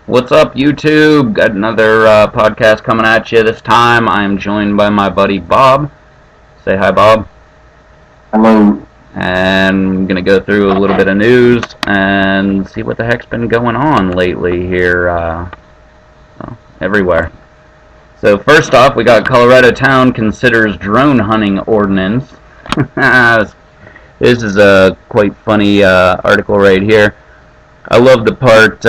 What's up, YouTube? Got another podcast coming at you. This time I'm joined by my buddy Bob. Say hi, Bob. Hello. And I'm going to go through a little bit of news and see what the heck's been going on lately here everywhere. So first off, we got Colorado town considers drone hunting ordinance. This is a quite funny article right here. I love the part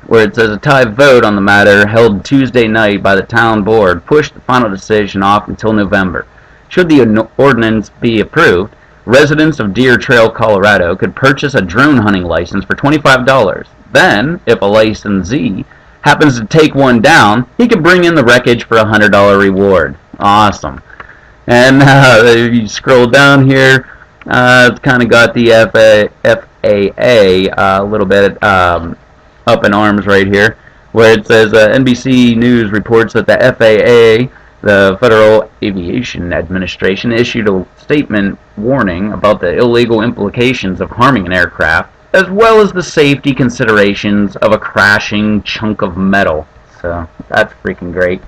where it says a tie vote on the matter held Tuesday night by the town board pushed the final decision off until November. Should the ordinance be approved, residents of Deer Trail, Colorado could purchase a drone hunting license for $25. Then, if a licensee happens to take one down, he can bring in the wreckage for a $100 reward. Awesome. And if you scroll down here, it's kind of got the FAA a little bit up in arms right here, where it says NBC News reports that the FAA, the Federal Aviation Administration, issued a statement warning about the illegal implications of harming an aircraft, as well as the safety considerations of a crashing chunk of metal. So that's freaking great.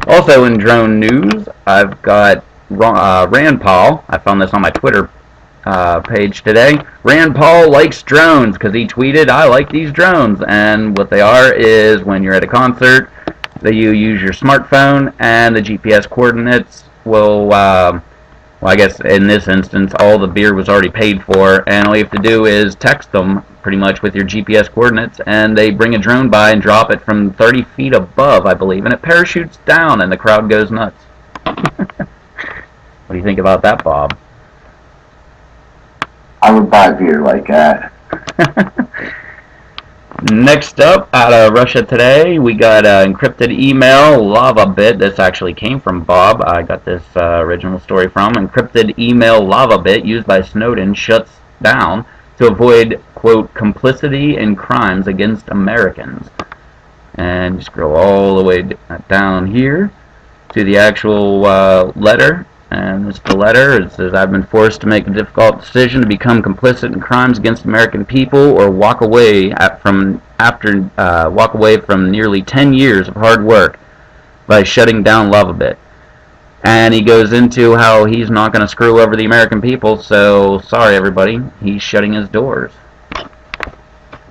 Also in drone news, I've got Rand Paul. I found this on my Twitter page today. Rand Paul likes drones because he tweeted, "I like these drones." And what they are is when you're at a concert, that you use your smartphone and the GPS coordinates will, well, I guess in this instance, all the beer was already paid for, and all you have to do is text them pretty much with your GPS coordinates, and they bring a drone by and drop it from 30 feet above, I believe, and it parachutes down, and the crowd goes nuts. What do you think about that, Bob? I would buy beer like that. Next up, out of Russia today, we got encrypted email lava bit. This actually came from Bob. I got this original story from. Encrypted email lava bit used by Snowden shuts down to avoid, quote, complicity in crimes against Americans. And you scroll all the way down here to the actual letter. And this is the letter. It says, "I've been forced to make a difficult decision to become complicit in crimes against American people or walk away from nearly 10 years of hard work by shutting down LavaBit." And he goes into how he's not going to screw over the American people, so sorry everybody, he's shutting his doors.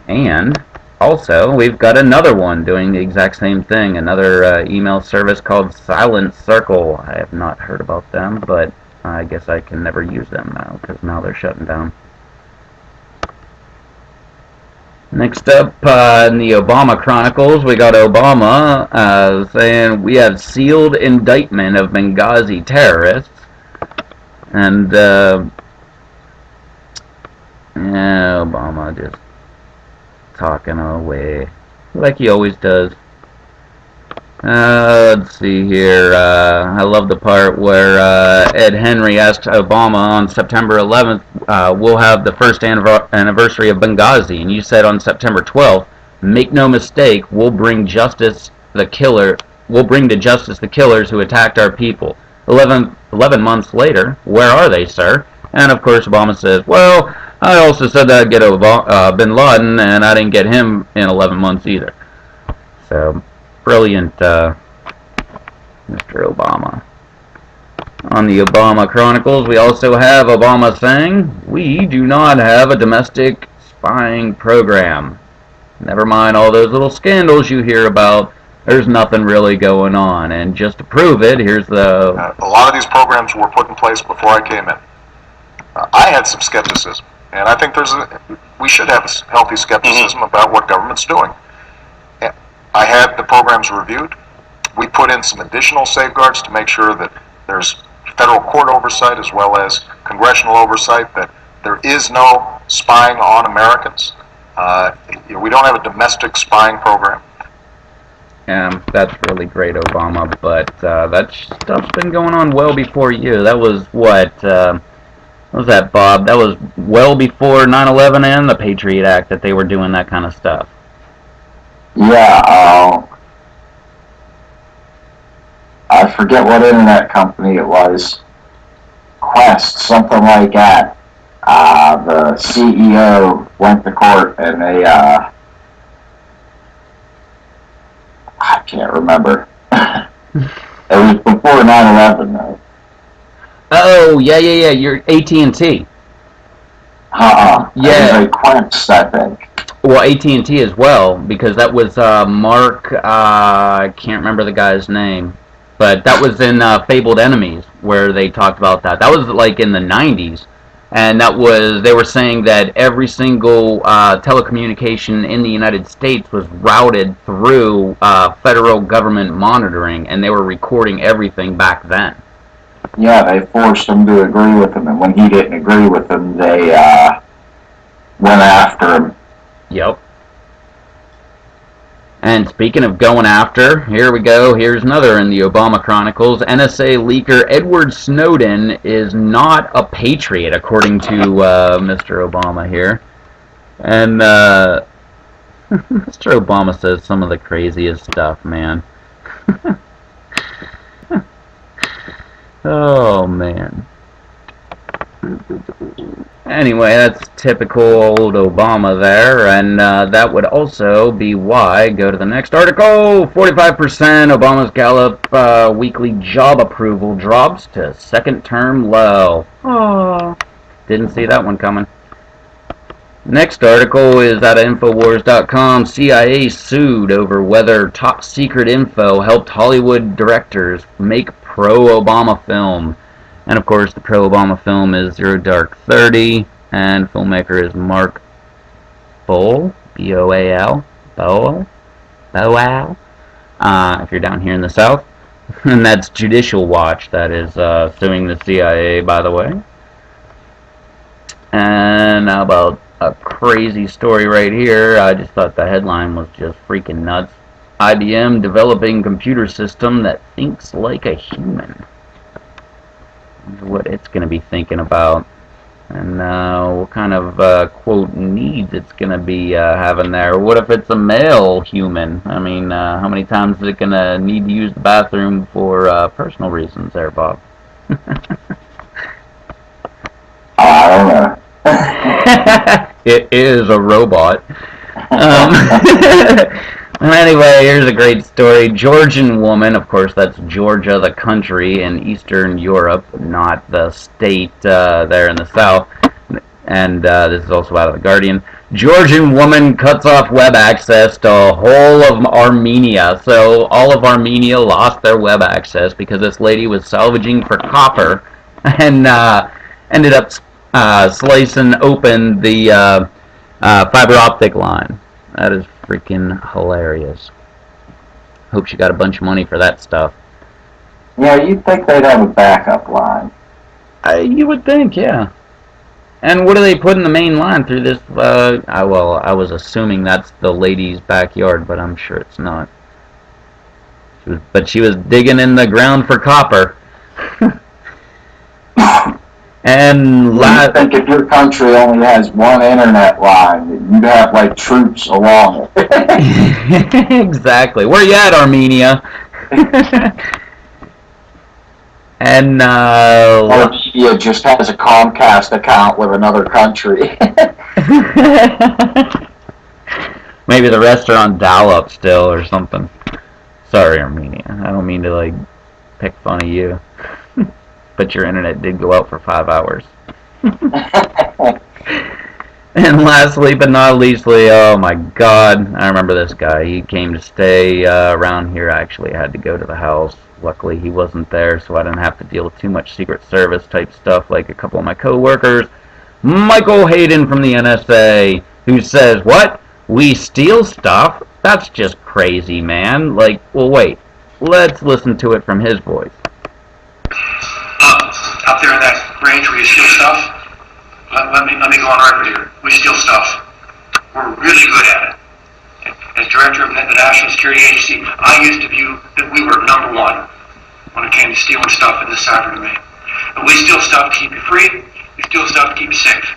And also, we've got another one doing the exact same thing, another email service called Silent Circle. I have not heard about them, but I guess I can never use them now, because now they're shutting down. Next up, in the Obama Chronicles, we got Obama saying, "We have sealed indictment of Benghazi terrorists." And, yeah, Obama just talking away like he always does. Let's see here. I love the part where Ed Henry asks Obama on September 11th, we'll have the first anniversary of Benghazi, and you said on September 12th, make no mistake, we'll bring to justice the killers who attacked our people. 11 months later, where are they, sir? And of course Obama says, well, I also said that I'd get Bin Laden, and I didn't get him in 11 months either. So, brilliant, Mr. Obama. On the Obama Chronicles, we also have Obama saying, "We do not have a domestic spying program. Never mind all those little scandals you hear about. There's nothing really going on." And just to prove it, here's the... A lot of these programs were put in place before I came in. I had some skepticism. And I think we should have a healthy skepticism about what government's doing. I had the programs reviewed. We put in some additional safeguards to make sure that there's federal court oversight as well as congressional oversight, that there is no spying on Americans. We don't have a domestic spying program. That's really great, Obama, but that stuff's been going on well before you. That was what was that, Bob? That was well before 9/11 and the Patriot Act that they were doing that kind of stuff. Yeah, I forget what internet company it was. Quest, something like that. The CEO went to court and can't remember. It was before 9/11, though. Oh, yeah. You're AT&T. Yeah. It was a Quince, I think. Well, AT&T as well, because that was Mark. I can't remember the guy's name, but that was in Fabled Enemies where they talked about that. That was like in the '90s, and that was they were saying that every single telecommunication in the United States was routed through federal government monitoring, and they were recording everything back then. Yeah, they forced him to agree with him, and when he didn't agree with them, they went after him. Yep. And speaking of going after, here we go. Here's another in the Obama Chronicles. NSA leaker Edward Snowden is not a patriot, according to Mr. Obama here. And Mr. Obama says some of the craziest stuff, man. Oh, man. Anyway, that's typical old Obama there, and that would also be why, go to the next article, 45% Obama's Gallup weekly job approval drops to second term low. Oh, didn't see that one coming. Next article is out of Infowars.com. CIA sued over whether top secret info helped Hollywood directors make pro-Obama film. And of course, the pro-Obama film is Zero Dark 30, and filmmaker is Mark Boal, B-O-A-L, Boal, if you're down here in the South. And that's Judicial Watch that is suing the CIA, by the way. And how about a crazy story right here? I just thought the headline was just freaking nuts. IBM developing computer system that thinks like a human. What it's going to be thinking about, and what kind of quote needs it's going to be having there. What if it's a male human? I mean, how many times is it going to need to use the bathroom for personal reasons there, Bob? I don't know. It is a robot. Anyway, here's a great story. Georgian woman, of course, that's Georgia, the country in Eastern Europe, not the state there in the South. And this is also out of The Guardian. Georgian woman cuts off web access to whole of Armenia. So all of Armenia lost their web access because this lady was salvaging for copper and ended up slicing open the fiber optic line. That is freaking hilarious. Hope she got a bunch of money for that stuff. Yeah, you'd think they'd have a backup line. You would think, yeah. And what do they put in the main line through this? I was assuming that's the lady's backyard, but I'm sure it's not. But she was digging in the ground for copper. And I think if your country only has one internet line, you'd have like troops along it. Exactly. Where you at, Armenia? And Armenia just has a Comcast account with another country. Maybe the rest are on dial-up still or something. Sorry, Armenia. I don't mean to like pick fun of you. But your internet did go out for 5 hours. And lastly, but not leastly, oh my God, I remember this guy. He came to stay around here. I actually had to go to the house. Luckily, he wasn't there, so I didn't have to deal with too much Secret Service type stuff like a couple of my co-workers. Michael Hayden from the NSA, who says, "What? We steal stuff? That's just crazy, man." Like, well, wait. Let's listen to it from his voice. Up there in that range where you steal stuff, let me go on record here. We steal stuff. We're really good at it. As director of the National Security Agency, I used to view that we were number one when it came to stealing stuff in this cyber domain. But we steal stuff to keep you free. We steal stuff to keep you safe.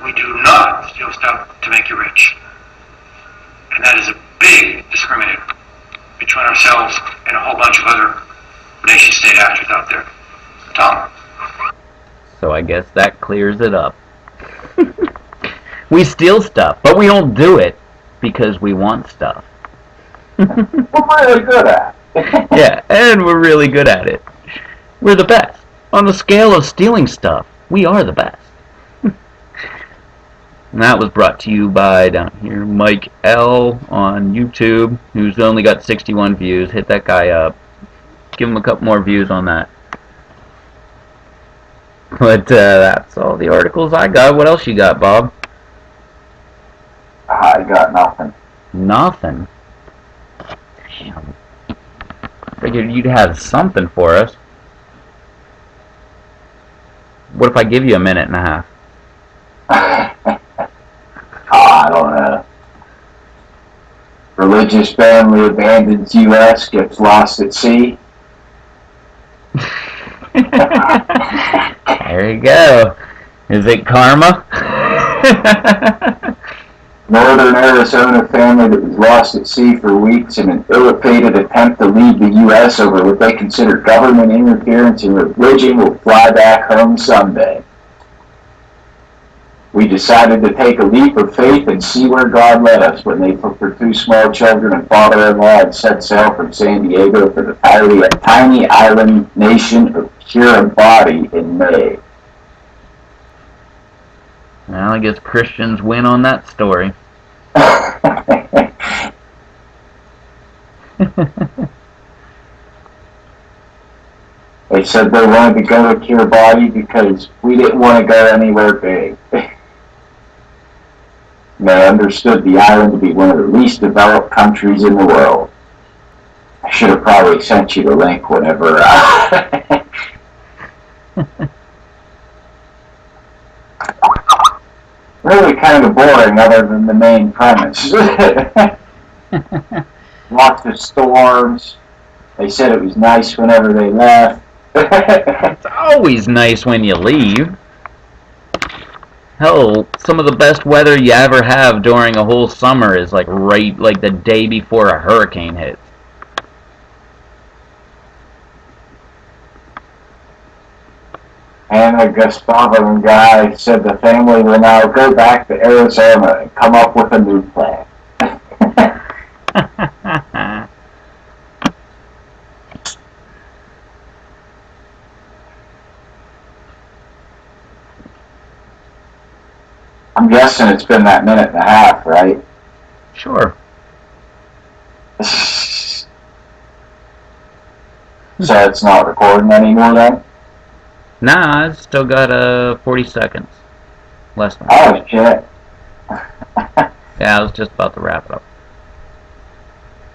We do not steal stuff to make you rich. And that is a big discriminator between ourselves and a whole bunch of other nation-state actors out there. Tom? So I guess that clears it up. We steal stuff, but we don't do it because we want stuff. We're really good at it. Yeah, and we're really good at it. We're the best. On the scale of stealing stuff, we are the best. And that was brought to you by, down here, Mike L. on YouTube, who's only got 61 views. Hit that guy up. Give him a couple more views on that. But that's all the articles I got. What else you got, Bob? I got nothing. Nothing. Damn. Figured you'd have something for us. What if I give you a minute and a half? I don't know. Religious family abandons U.S., gets lost at sea. There you go. Is it karma? Northern Arizona family that was lost at sea for weeks in an ill-fated attempt to leave the U.S. over what they consider government interference in religion will fly back home Sunday. We decided to take a leap of faith and see where God led us when they took their two small children and father-in-law and set sail from San Diego for the tiny island nation of Kiribati in May. Well, I guess Christians win on that story. They said they wanted to go to Kiribati because we didn't want to go anywhere big. They understood the island to be one of the least developed countries in the world. I should have probably sent you the link whenever. Really kind of boring other than the main premise. Lots of storms. They said it was nice whenever they left. It's always nice when you leave. Hell, some of the best weather you ever have during a whole summer is like the day before a hurricane hits. And a Gustavan guy said the family will now go back to Arizona and come up with a new plan. I'm guessing it's been that minute and a half, right? Sure. So it's not recording anymore then? Nah, I've still got 40 seconds. Less than. Oh, shit. Yeah, I was just about to wrap it up.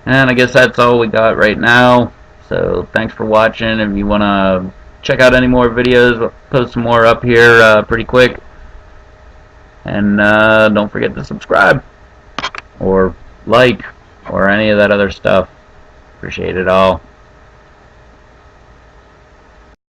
And I guess that's all we got right now. So thanks for watching. If you want to check out any more videos, I'll post some more up here pretty quick. And don't forget to subscribe. Or like. Or any of that other stuff. Appreciate it all.